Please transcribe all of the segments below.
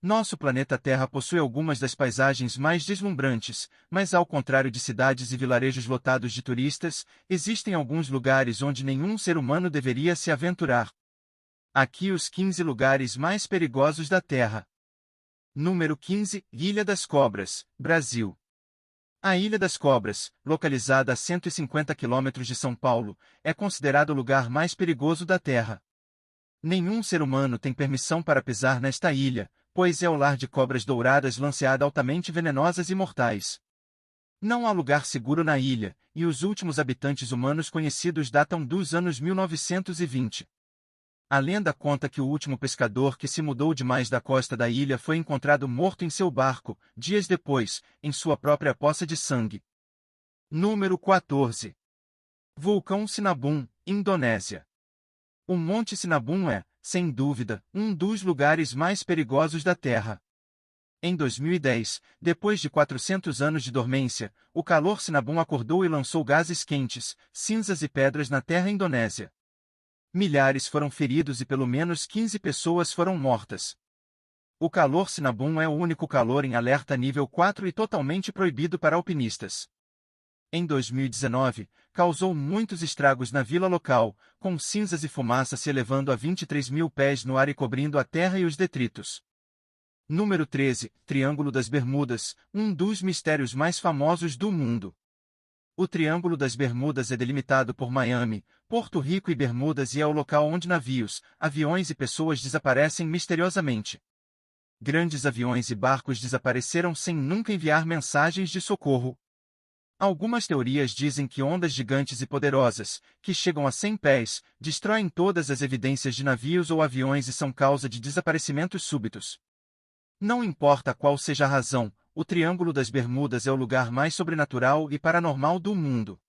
Nosso planeta Terra possui algumas das paisagens mais deslumbrantes, mas ao contrário de cidades e vilarejos lotados de turistas, existem alguns lugares onde nenhum ser humano deveria se aventurar. Aqui os 15 lugares mais perigosos da Terra. Número 15, Ilha das Cobras, Brasil. A Ilha das Cobras, localizada a 150 quilômetros de São Paulo, é considerado o lugar mais perigoso da Terra. Nenhum ser humano tem permissão para pisar nesta ilha, pois é o lar de cobras douradas lanceadas altamente venenosas e mortais. Não há lugar seguro na ilha, e os últimos habitantes humanos conhecidos datam dos anos 1920. A lenda conta que o último pescador que se mudou demais da costa da ilha foi encontrado morto em seu barco, dias depois, em sua própria poça de sangue. Número 14. Vulcão Sinabung, Indonésia. O Monte Sinabung é, sem dúvida, um dos lugares mais perigosos da Terra. Em 2010, depois de 400 anos de dormência, o calor Sinabung acordou e lançou gases quentes, cinzas e pedras na terra indonésia. Milhares foram feridos e pelo menos 15 pessoas foram mortas. O calor Sinabung é o único calor em alerta nível 4 e totalmente proibido para alpinistas. Em 2019, causou muitos estragos na vila local, com cinzas e fumaça se elevando a 23 mil pés no ar e cobrindo a terra e os detritos. Número 13, Triângulo das Bermudas, um dos mistérios mais famosos do mundo. O Triângulo das Bermudas é delimitado por Miami, Porto Rico e Bermudas e é o local onde navios, aviões e pessoas desaparecem misteriosamente. Grandes aviões e barcos desapareceram sem nunca enviar mensagens de socorro. Algumas teorias dizem que ondas gigantes e poderosas, que chegam a 100 pés, destroem todas as evidências de navios ou aviões e são causa de desaparecimentos súbitos. Não importa qual seja a razão, o Triângulo das Bermudas é o lugar mais sobrenatural e paranormal do mundo.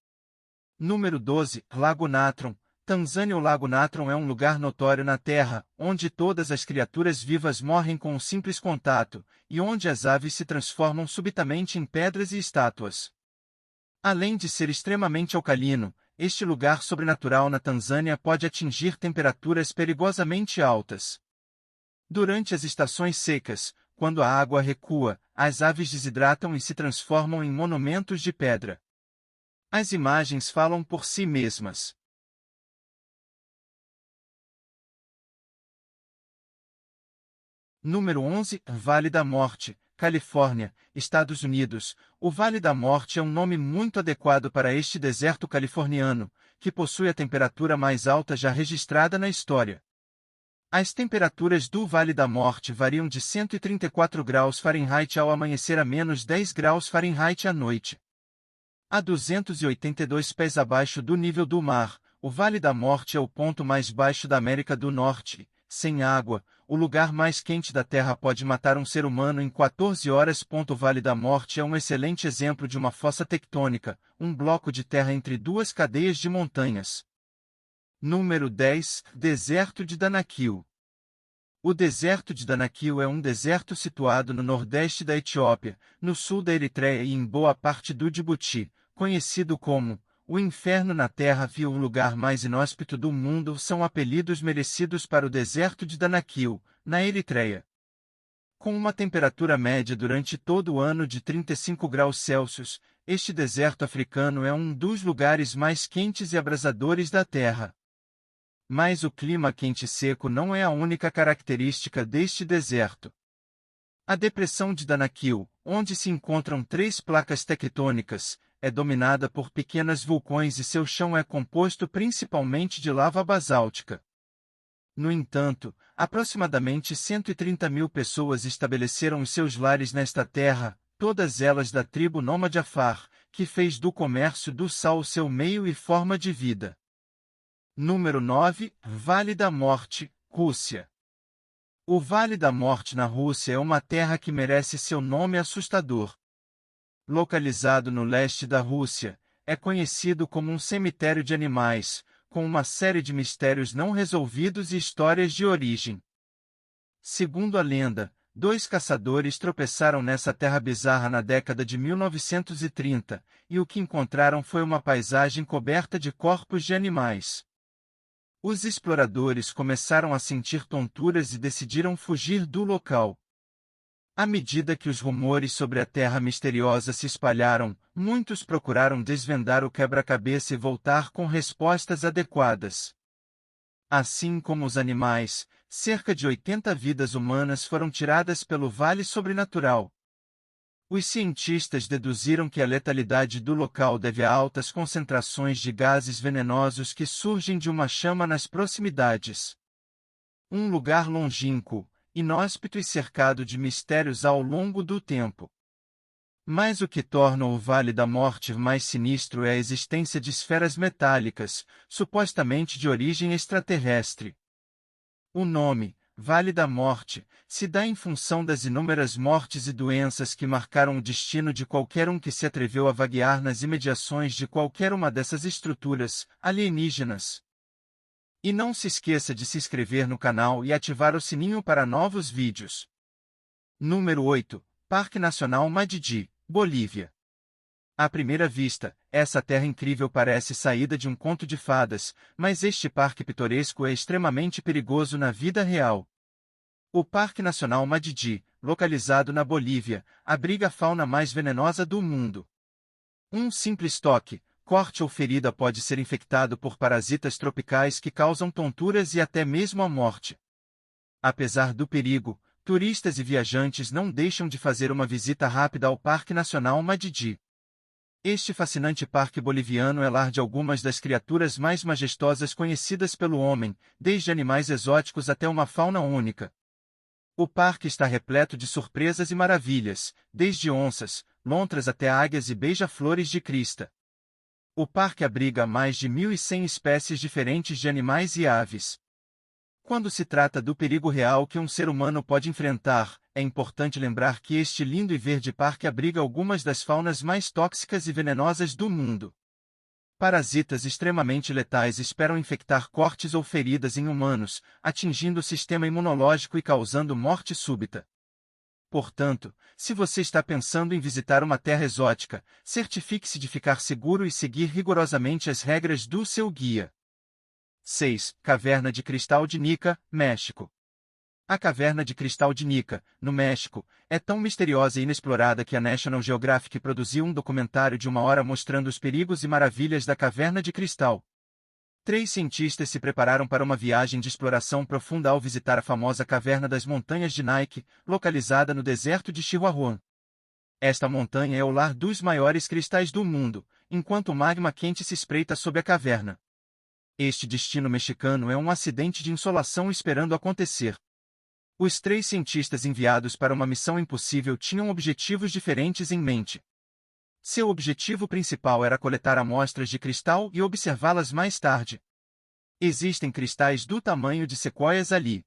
Número 12, Lago Natron, Tanzânia. O Lago Natron é um lugar notório na Terra, onde todas as criaturas vivas morrem com um simples contato, e onde as aves se transformam subitamente em pedras e estátuas. Além de ser extremamente alcalino, este lugar sobrenatural na Tanzânia pode atingir temperaturas perigosamente altas. Durante as estações secas, quando a água recua, as aves desidratam e se transformam em monumentos de pedra. As imagens falam por si mesmas. Número 11, Vale da Morte, Califórnia, Estados Unidos. O Vale da Morte é um nome muito adequado para este deserto californiano, que possui a temperatura mais alta já registrada na história. As temperaturas do Vale da Morte variam de 134 graus Fahrenheit ao amanhecer a menos 10 graus Fahrenheit à noite. A 282 pés abaixo do nível do mar, o Vale da Morte é o ponto mais baixo da América do Norte. Sem água, o lugar mais quente da Terra pode matar um ser humano em 14 horas. O Vale da Morte é um excelente exemplo de uma fossa tectônica, um bloco de terra entre duas cadeias de montanhas. Número 10, Deserto de Danakil. O deserto de Danakil é um deserto situado no nordeste da Etiópia, no sul da Eritreia e em boa parte do Djibouti, conhecido como o Inferno na Terra e o lugar mais inóspito do mundo são apelidos merecidos para o deserto de Danakil, na Eritreia. Com uma temperatura média durante todo o ano de 35 graus Celsius, este deserto africano é um dos lugares mais quentes e abrasadores da Terra. Mas o clima quente e seco não é a única característica deste deserto. A depressão de Danakil, onde se encontram 3 placas tectônicas, é dominada por pequenos vulcões e seu chão é composto principalmente de lava basáltica. No entanto, aproximadamente 130 mil pessoas estabeleceram os seus lares nesta terra, todas elas da tribo nômade Afar, que fez do comércio do sal seu meio e forma de vida. Número 9, Vale da Morte, Rússia. O Vale da Morte na Rússia é uma terra que merece seu nome assustador. Localizado no leste da Rússia, é conhecido como um cemitério de animais, com uma série de mistérios não resolvidos e histórias de origem. Segundo a lenda, 2 caçadores tropeçaram nessa terra bizarra na década de 1930, e o que encontraram foi uma paisagem coberta de corpos de animais. Os exploradores começaram a sentir tonturas e decidiram fugir do local. À medida que os rumores sobre a Terra misteriosa se espalharam, muitos procuraram desvendar o quebra-cabeça e voltar com respostas adequadas. Assim como os animais, cerca de 80 vidas humanas foram tiradas pelo vale sobrenatural. Os cientistas deduziram que a letalidade do local deve a altas concentrações de gases venenosos que surgem de uma chama nas proximidades. Um lugar longínquo, inóspito e cercado de mistérios ao longo do tempo. Mas o que torna o Vale da Morte mais sinistro é a existência de esferas metálicas, supostamente de origem extraterrestre. O nome, Vale da Morte, se dá em função das inúmeras mortes e doenças que marcaram o destino de qualquer um que se atreveu a vaguear nas imediações de qualquer uma dessas estruturas alienígenas. E não se esqueça de se inscrever no canal e ativar o sininho para novos vídeos. Número 8. Parque Nacional Madidi, Bolívia. À primeira vista, essa terra incrível parece saída de um conto de fadas, mas este parque pitoresco é extremamente perigoso na vida real. O Parque Nacional Madidi, localizado na Bolívia, abriga a fauna mais venenosa do mundo. Um simples toque, corte ou ferida pode ser infectado por parasitas tropicais que causam tonturas e até mesmo a morte. Apesar do perigo, turistas e viajantes não deixam de fazer uma visita rápida ao Parque Nacional Madidi. Este fascinante parque boliviano é lar de algumas das criaturas mais majestosas conhecidas pelo homem, desde animais exóticos até uma fauna única. O parque está repleto de surpresas e maravilhas, desde onças, lontras até águias e beija-flores de crista. O parque abriga mais de 1.100 espécies diferentes de animais e aves. Quando se trata do perigo real que um ser humano pode enfrentar, é importante lembrar que este lindo e verde parque abriga algumas das faunas mais tóxicas e venenosas do mundo. Parasitas extremamente letais esperam infectar cortes ou feridas em humanos, atingindo o sistema imunológico e causando morte súbita. Portanto, se você está pensando em visitar uma terra exótica, certifique-se de ficar seguro e seguir rigorosamente as regras do seu guia. 6. Caverna de Cristal de Nica, México. A Caverna de Cristal de Nica, no México, é tão misteriosa e inexplorada que a National Geographic produziu um documentário de 1 hora mostrando os perigos e maravilhas da Caverna de Cristal. 3 cientistas se prepararam para uma viagem de exploração profunda ao visitar a famosa Caverna das Montanhas de Nike, localizada no deserto de Chihuahua. Esta montanha é o lar dos maiores cristais do mundo, enquanto o magma quente se espreita sob a caverna. Este destino mexicano é um acidente de insolação esperando acontecer. Os 3 cientistas enviados para uma missão impossível tinham objetivos diferentes em mente. Seu objetivo principal era coletar amostras de cristal e observá-las mais tarde. Existem cristais do tamanho de sequoias ali.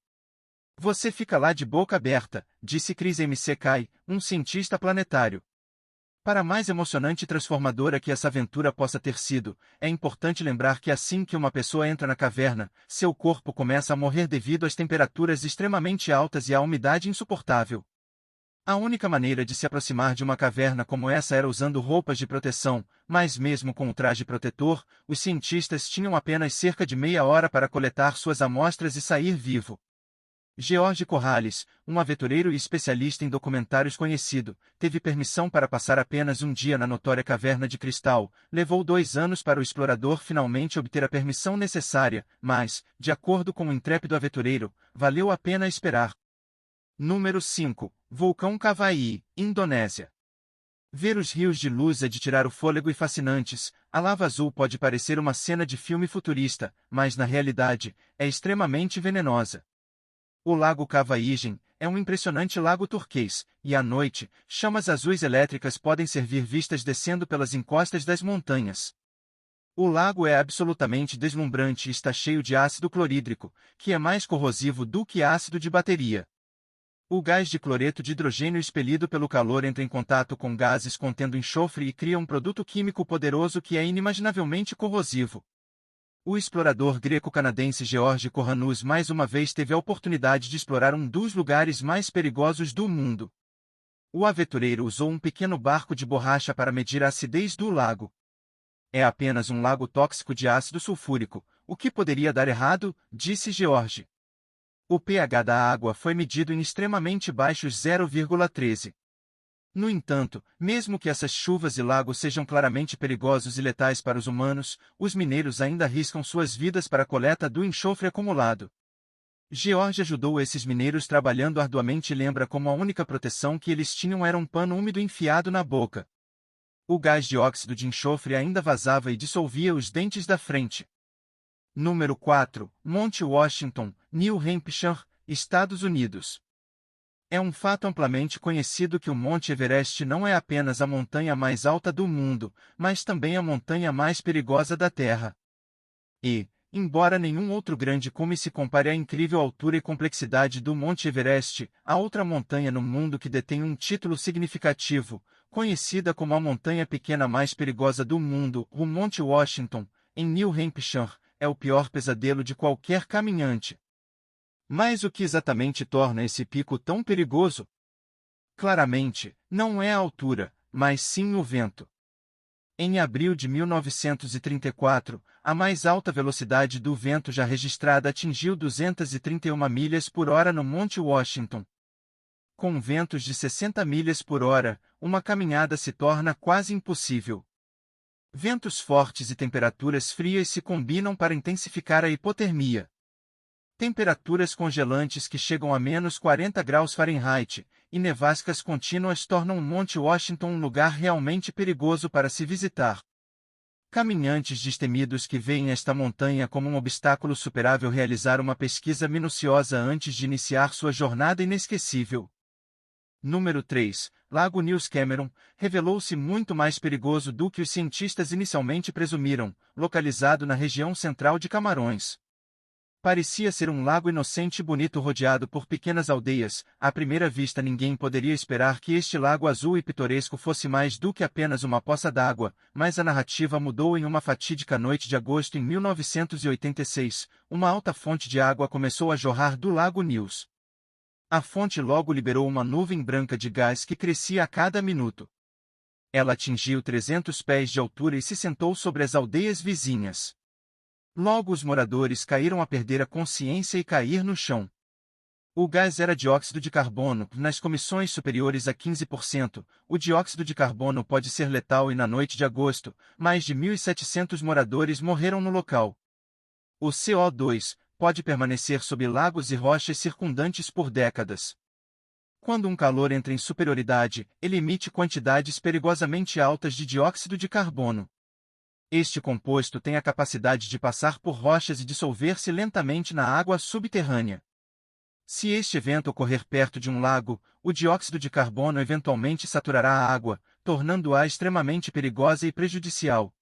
Você fica lá de boca aberta, disse Chris McKay, um cientista planetário. Para mais emocionante e transformadora que essa aventura possa ter sido, é importante lembrar que assim que uma pessoa entra na caverna, seu corpo começa a morrer devido às temperaturas extremamente altas e à umidade insuportável. A única maneira de se aproximar de uma caverna como essa era usando roupas de proteção, mas mesmo com o traje protetor, os cientistas tinham apenas cerca de meia hora para coletar suas amostras e sair vivo. George Corrales, um aventureiro e especialista em documentários conhecido, teve permissão para passar apenas um dia na notória Caverna de Cristal. Levou 2 anos para o explorador finalmente obter a permissão necessária, mas, de acordo com o intrépido aventureiro, valeu a pena esperar. Número 5. Vulcão Cavaí, Indonésia. Ver os rios de luz é de tirar o fôlego e fascinantes. A lava azul pode parecer uma cena de filme futurista, mas na realidade, é extremamente venenosa. O Lago Cavaígen é um impressionante lago turquês, e à noite, chamas azuis elétricas podem ser vistas descendo pelas encostas das montanhas. O lago é absolutamente deslumbrante e está cheio de ácido clorídrico, que é mais corrosivo do que ácido de bateria. O gás de cloreto de hidrogênio expelido pelo calor entra em contato com gases contendo enxofre e cria um produto químico poderoso que é inimaginavelmente corrosivo. O explorador greco-canadense George Corrales mais uma vez teve a oportunidade de explorar um dos lugares mais perigosos do mundo. O aventureiro usou um pequeno barco de borracha para medir a acidez do lago. É apenas um lago tóxico de ácido sulfúrico, o que poderia dar errado, disse George. O pH da água foi medido em extremamente baixos 0,13. No entanto, mesmo que essas chuvas e lagos sejam claramente perigosos e letais para os humanos, os mineiros ainda arriscam suas vidas para a coleta do enxofre acumulado. George ajudou esses mineiros trabalhando arduamente e lembra como a única proteção que eles tinham era um pano úmido enfiado na boca. O gás de óxido de enxofre ainda vazava e dissolvia os dentes da frente. Número 4. Monte Washington, New Hampshire, Estados Unidos. É um fato amplamente conhecido que o Monte Everest não é apenas a montanha mais alta do mundo, mas também a montanha mais perigosa da Terra. E, embora nenhum outro grande cume se compare à incrível altura e complexidade do Monte Everest, há outra montanha no mundo que detém um título significativo, conhecida como a montanha pequena mais perigosa do mundo, o Monte Washington, em New Hampshire, é o pior pesadelo de qualquer caminhante. Mas o que exatamente torna esse pico tão perigoso? Claramente, não é a altura, mas sim o vento. Em abril de 1934, a mais alta velocidade do vento já registrada atingiu 231 milhas por hora no Monte Washington. Com ventos de 60 milhas por hora, uma caminhada se torna quase impossível. Ventos fortes e temperaturas frias se combinam para intensificar a hipotermia. Temperaturas congelantes que chegam a menos 40 graus Fahrenheit, e nevascas contínuas tornam o Monte Washington um lugar realmente perigoso para se visitar. Caminhantes destemidos que veem esta montanha como um obstáculo superável realizar uma pesquisa minuciosa antes de iniciar sua jornada inesquecível. Número 3. Lago News Cameron, revelou-se muito mais perigoso do que os cientistas inicialmente presumiram, localizado na região central de Camarões. Parecia ser um lago inocente e bonito rodeado por pequenas aldeias. À primeira vista ninguém poderia esperar que este lago azul e pitoresco fosse mais do que apenas uma poça d'água, mas a narrativa mudou em uma fatídica noite de agosto em 1986. Uma alta fonte de água começou a jorrar do Lago News. A fonte logo liberou uma nuvem branca de gás que crescia a cada minuto. Ela atingiu 300 pés de altura e se sentou sobre as aldeias vizinhas. Logo os moradores caíram a perder a consciência e cair no chão. O gás era dióxido de carbono, nas comissões superiores a 15%. O dióxido de carbono pode ser letal e na noite de agosto, mais de 1.700 moradores morreram no local. O CO2 pode permanecer sob lagos e rochas circundantes por décadas. Quando um calor entra em superioridade, ele emite quantidades perigosamente altas de dióxido de carbono. Este composto tem a capacidade de passar por rochas e dissolver-se lentamente na água subterrânea. Se este evento ocorrer perto de um lago, o dióxido de carbono eventualmente saturará a água, tornando-a extremamente perigosa e prejudicial.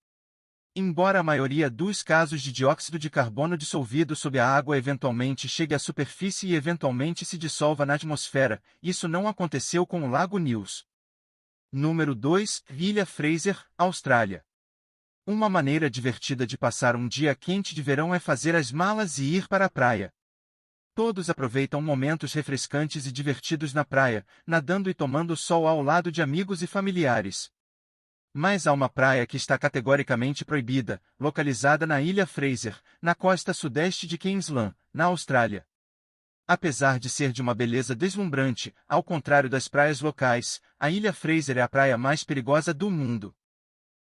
Embora a maioria dos casos de dióxido de carbono dissolvido sob a água eventualmente chegue à superfície e eventualmente se dissolva na atmosfera, isso não aconteceu com o Lago News. Número 2. Ilha Fraser, Austrália. Uma maneira divertida de passar um dia quente de verão é fazer as malas e ir para a praia. Todos aproveitam momentos refrescantes e divertidos na praia, nadando e tomando sol ao lado de amigos e familiares. Mas há uma praia que está categoricamente proibida, localizada na Ilha Fraser, na costa sudeste de Queensland, na Austrália. Apesar de ser de uma beleza deslumbrante, ao contrário das praias locais, a Ilha Fraser é a praia mais perigosa do mundo.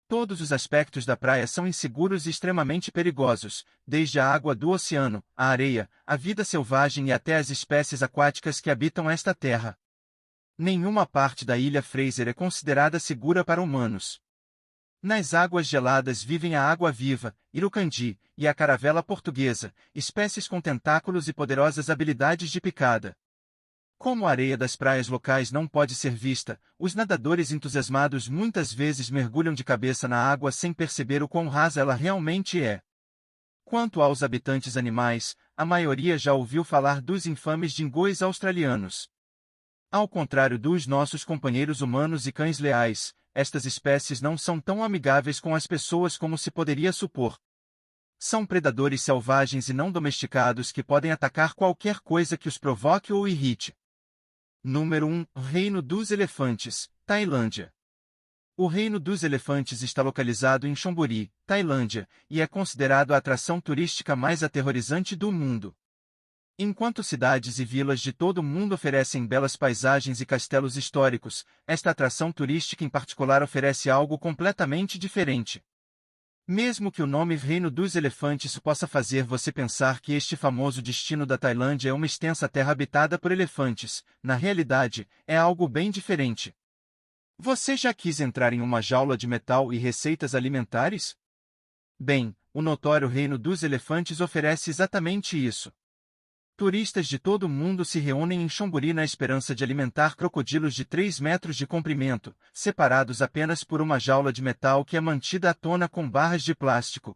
Todos os aspectos da praia são inseguros e extremamente perigosos, desde a água do oceano, a areia, a vida selvagem e até as espécies aquáticas que habitam esta terra. Nenhuma parte da Ilha Fraser é considerada segura para humanos. Nas águas geladas vivem a água-viva, irucandi, e a caravela portuguesa, espécies com tentáculos e poderosas habilidades de picada. Como a areia das praias locais não pode ser vista, os nadadores entusiasmados muitas vezes mergulham de cabeça na água sem perceber o quão rasa ela realmente é. Quanto aos habitantes animais, a maioria já ouviu falar dos infames dingões australianos. Ao contrário dos nossos companheiros humanos e cães leais, estas espécies não são tão amigáveis com as pessoas como se poderia supor. São predadores selvagens e não domesticados que podem atacar qualquer coisa que os provoque ou irrite. Número 1. Reino dos Elefantes, Tailândia. O Reino dos Elefantes está localizado em Chonburi, Tailândia, e é considerado a atração turística mais aterrorizante do mundo. Enquanto cidades e vilas de todo o mundo oferecem belas paisagens e castelos históricos, esta atração turística em particular oferece algo completamente diferente. Mesmo que o nome Reino dos Elefantes possa fazer você pensar que este famoso destino da Tailândia é uma extensa terra habitada por elefantes, na realidade, é algo bem diferente. Você já quis entrar em uma jaula de metal e receitas alimentares? Bem, o notório Reino dos Elefantes oferece exatamente isso. Turistas de todo o mundo se reúnem em Chonburi na esperança de alimentar crocodilos de 3 metros de comprimento, separados apenas por uma jaula de metal que é mantida à tona com barras de plástico.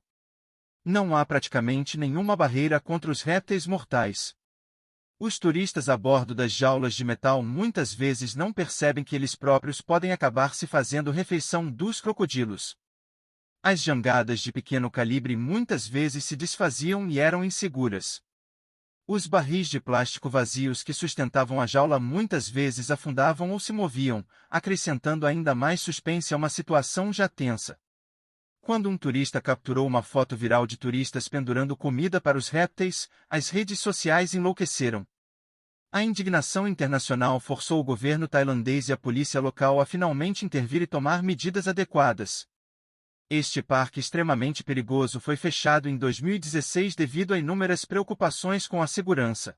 Não há praticamente nenhuma barreira contra os répteis mortais. Os turistas a bordo das jaulas de metal muitas vezes não percebem que eles próprios podem acabar se fazendo refeição dos crocodilos. As jangadas de pequeno calibre muitas vezes se desfaziam e eram inseguras. Os barris de plástico vazios que sustentavam a jaula muitas vezes afundavam ou se moviam, acrescentando ainda mais suspense a uma situação já tensa. Quando um turista capturou uma foto viral de turistas pendurando comida para os répteis, as redes sociais enlouqueceram. A indignação internacional forçou o governo tailandês e a polícia local a finalmente intervir e tomar medidas adequadas. Este parque extremamente perigoso foi fechado em 2016 devido a inúmeras preocupações com a segurança.